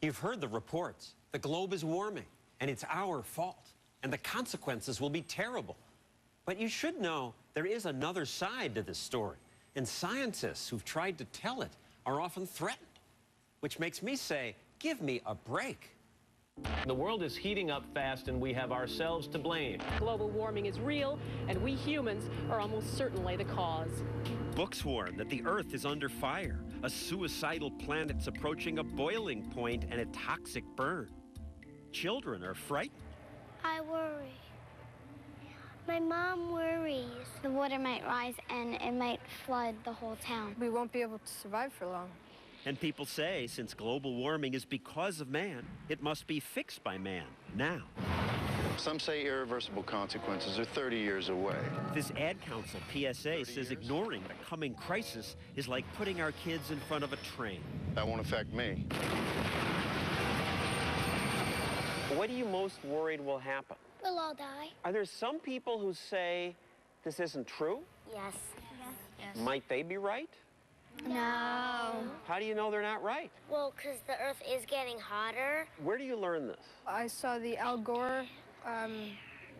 You've heard the reports. The globe is warming, and it's our fault, and the consequences will be terrible. But you should know there is another side to this story, and scientists who've tried to tell it are often threatened, which makes me say, give me a break. The world is heating up fast, and we have ourselves to blame. Global warming is real, and we humans are almost certainly the cause. Books warn that the Earth is under fire. A suicidal planet's approaching a boiling point and a toxic burn. Children are frightened. I worry. My mom worries. The water might rise and it might flood the whole town. We won't be able to survive for long. And people say since global warming is because of man, it must be fixed by man now. Some say irreversible consequences are 30 years away. This Ad Council PSA says ignoring the coming crisis is like putting our kids in front of a train. That won't affect me. What are you most worried will happen? We'll all die. Are there some people who say this isn't true? Yes. Yes. Might they be right? No. How do you know they're not right? Well, because the Earth is getting hotter. Where do you learn this? I saw the Al Gore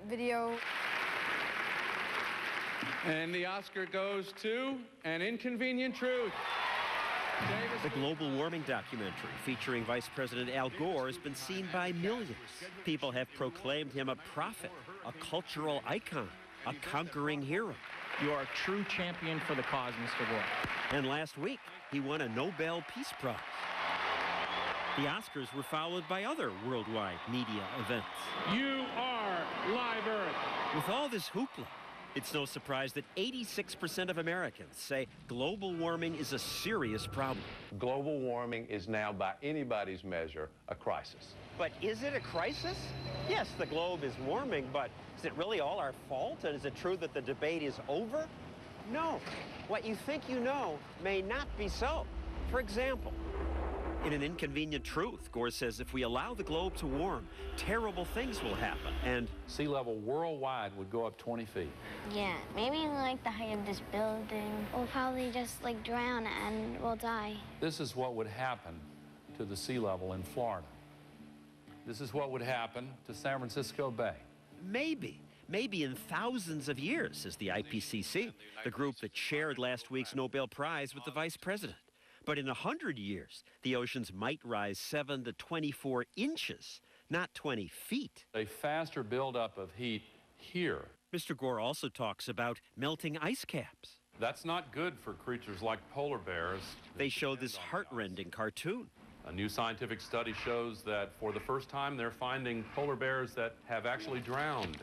video. And the Oscar goes to An Inconvenient Truth. The global warming documentary featuring Vice President Al Gore has been seen by millions. People have proclaimed him a prophet, a cultural icon, a conquering hero. You are a true champion for the cause, Mr. Gore. And last week, he won a Nobel Peace Prize. The Oscars were followed by other worldwide media events. You are Live Earth. With all this hoopla, it's no surprise that 86% of Americans say global warming is a serious problem. Global warming is now, by anybody's measure, a crisis. But is it a crisis? Yes, the globe is warming, but is it really all our fault? And is it true that the debate is over? No. What you think you know may not be so. For example, in An Inconvenient Truth, Gore says if we allow the globe to warm, terrible things will happen, and Sea level worldwide would go up 20 feet. Yeah, maybe like the height of this building. We'll probably just like drown and we'll die. This is what would happen to the sea level in Florida. This is what would happen to San Francisco Bay. maybe in thousands of years, says the IPCC, the group that shared last week's Nobel Prize with the Vice President. But in 100 years, the oceans might rise 7 to 24 inches, not 20 feet. A faster buildup of heat here. Mr. Gore also talks about melting ice caps. That's not good for creatures like polar bears. They show this heart-rending cartoon. A new scientific study shows that for the first time, they're finding polar bears that have actually drowned.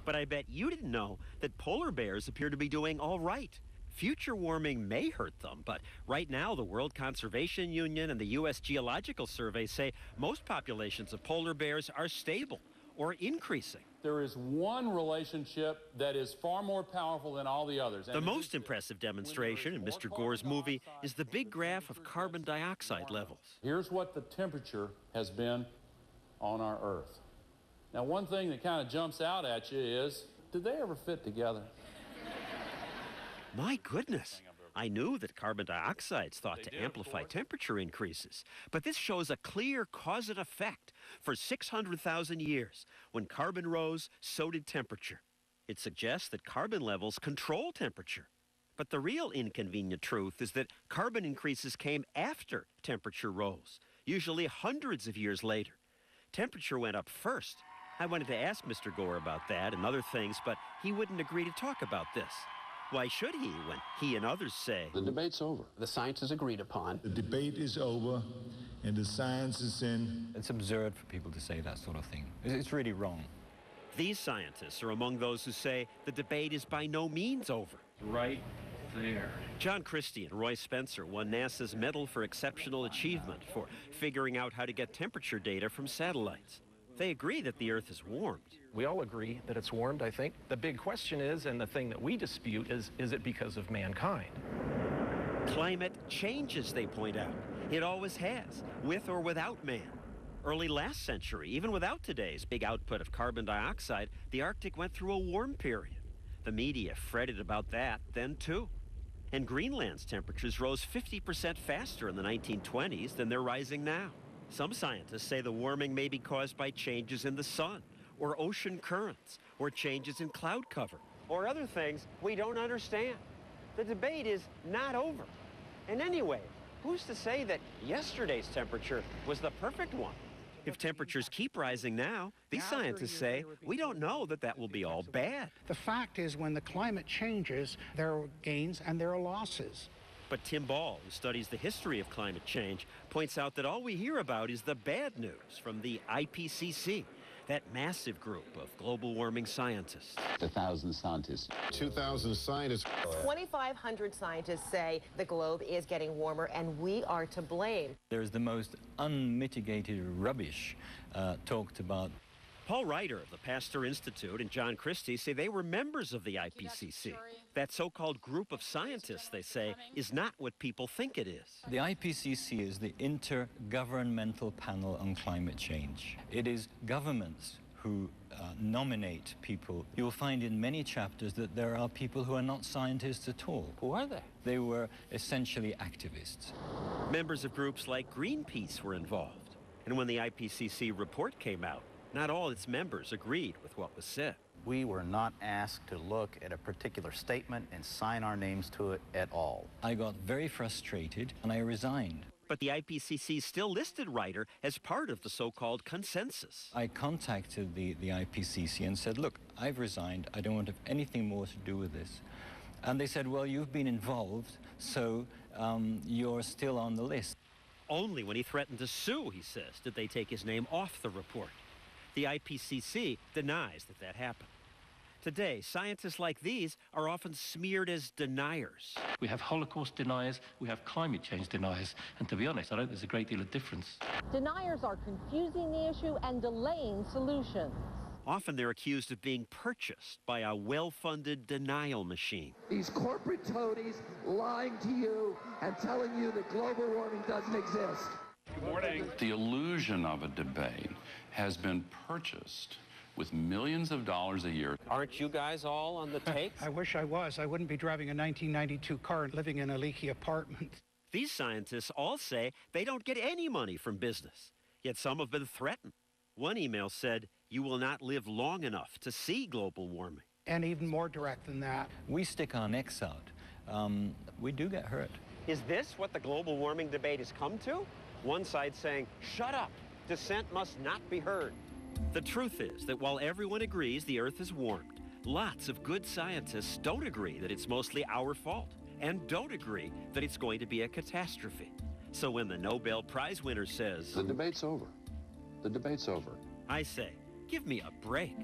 But I bet you didn't know that polar bears appear to be doing all right. Future warming may hurt them, but right now the World Conservation Union and the U.S. Geological Survey say most populations of polar bears are stable or increasing. There is one relationship that is far more powerful than all the others. The most impressive demonstration in Mr. Gore's movie is the big graph of carbon dioxide levels. Here's what the temperature has been on our Earth. Now, one thing that kind of jumps out at you is, did they ever fit together? My goodness. I knew that carbon dioxide's thought to amplify temperature increases, but this shows a clear cause and effect. For 600,000 years, when carbon rose, so did temperature. It suggests that carbon levels control temperature. But the real inconvenient truth is that carbon increases came after temperature rose, usually hundreds of years later. Temperature went up first. I wanted to ask Mr. Gore about that and other things, but he wouldn't agree to talk about this. Why should he when he and others say The debate's over. The science is agreed upon. The debate is over and the science is in? It's absurd for people to say that sort of thing. It's really wrong. These scientists are among those who say the debate is by no means over. Right there. John Christie and Roy Spencer won NASA's Medal for Exceptional Achievement for figuring out how to get temperature data from satellites. They agree that the Earth is warmed. We all agree that it's warmed, I think. The big question is, and the thing that we dispute is it because of mankind? Climate changes, they point out. It always has, with or without man. Early last century, even without today's big output of carbon dioxide, the Arctic went through a warm period. The media fretted about that then, too. And Greenland's temperatures rose 50% faster in the 1920s than they're rising now. Some scientists say the warming may be caused by changes in the sun, or ocean currents, or changes in cloud cover, or other things we don't understand. The debate is not over. And anyway, who's to say that yesterday's temperature was the perfect one? If temperatures keep rising now, these scientists say we don't know that that will be all bad. The fact is, when the climate changes, there are gains and there are losses. But Tim Ball, who studies the history of climate change, points out that all we hear about is the bad news from the IPCC, that massive group of global warming scientists. 1,000 scientists. 2,000 scientists. 2,500 scientists say the globe is getting warmer and we are to blame. There's the most unmitigated rubbish talked about. Paul Ryder of the Pasteur Institute and John Christie say they were members of the IPCC. That so-called group of scientists, they say, is not what people think it is. The IPCC is the Intergovernmental Panel on Climate Change. It is governments who nominate people. You'll find in many chapters that there are people who are not scientists at all. Who are they? They were essentially activists. Members of groups like Greenpeace were involved. And when the IPCC report came out, not all its members agreed with what was said. We were not asked to look at a particular statement and sign our names to it at all. I got very frustrated and I resigned. But the IPCC still listed Ryder as part of the so-called consensus. I contacted the IPCC and said, look, I've resigned. I don't want to have anything more to do with this. And they said, well, you've been involved, so you're still on the list. Only when he threatened to sue, he says, did they take his name off the report. The IPCC denies that that happened. Today, scientists like these are often smeared as deniers. We have Holocaust deniers, we have climate change deniers, and to be honest, I don't think there's a great deal of difference. Deniers are confusing the issue and delaying solutions. Often they're accused of being purchased by a well-funded denial machine. These corporate toadies lying to you and telling you that global warming doesn't exist. Good morning. The illusion of a debate has been purchased with millions of dollars a year. Aren't you guys all on the take? I wish I was. I wouldn't be driving a 1992 car and living in a leaky apartment. These scientists all say they don't get any money from business, yet some have been threatened. One email said, you will not live long enough to see global warming. And even more direct than that. We stick our necks out. We do get hurt. Is this what the global warming debate has come to? One side saying, shut up, dissent must not be heard. The truth is that while everyone agrees the Earth is warmed, lots of good scientists don't agree that it's mostly our fault and don't agree that it's going to be a catastrophe. So when the Nobel Prize winner says, The debate's over. The debate's over. I say, give me a break.